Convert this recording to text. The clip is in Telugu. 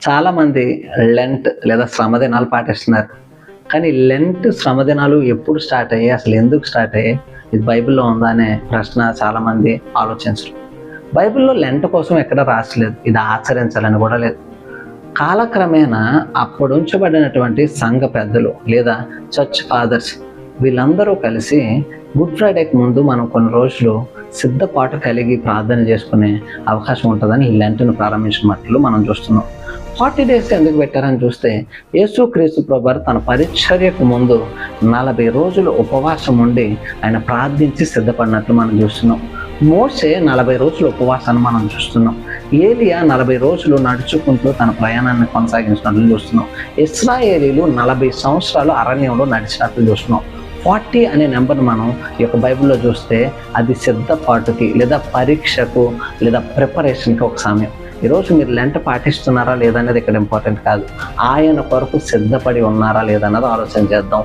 చాలామంది లెంట్ లేదా శ్రమదినాలు పాటిస్తున్నారు. కానీ లెంట్ శ్రమదినాలు ఎప్పుడు స్టార్ట్ అయ్యాయి, అసలు ఎందుకు స్టార్ట్ అయ్యాయి, ఇది బైబిల్లో ఉందా అనే ప్రశ్న చాలామంది ఆలోచించరు. బైబిల్లో లెంట్ కోసం ఎక్కడ రాసలేదు, ఇది ఆచరించాలని కూడా లేదు. కాలక్రమేణా అప్పుడు ఉంచబడినటువంటి సంఘ పెద్దలు లేదా చర్చ్ ఫాదర్స్ వీళ్ళందరూ కలిసి గుడ్ ఫ్రైడేకి ముందు మనం కొన్ని రోజులు సిద్ధపాటు కలిగి ప్రార్థన చేసుకునే అవకాశం ఉంటుందని లెంట్ను ప్రారంభించినట్లు మనం చూస్తున్నాం. 40 days ఎందుకు పెట్టారని చూస్తే, యేసుక్రీస్తు ప్రభువారు తన పరిచర్యకు ముందు 40 రోజులు ఉపవాసం ఉండి ఆయన ప్రార్థించి సిద్ధపడినట్లు మనం చూస్తున్నాం. మోషే 40 రోజులు ఉపవాసాన్ని మనం చూస్తున్నాం. ఏలియా 40 రోజులు నడుచుకుంటూ తన ప్రయాణాన్ని కొనసాగించినట్లు చూస్తున్నాం. ఇశ్రాయేలీలు 40 సంవత్సరాలు అరణ్యంలో నడిచినట్లు చూస్తున్నాం. 40 అనే నెంబర్ను మనం ఈ యొక్క బైబిల్లో చూస్తే అది సిద్ధపాటుకి లేదా పరీక్షకు లేదా ప్రిపరేషన్కి ఒక సమయం. ఈరోజు మీరు లెంట్ పాటిస్తున్నారా లేదనేది ఇక్కడ ఇంపార్టెంట్ కాదు, ఆయన కొరకు సిద్ధపడి ఉన్నారా లేదన్నది ఆలోచన చేద్దాం.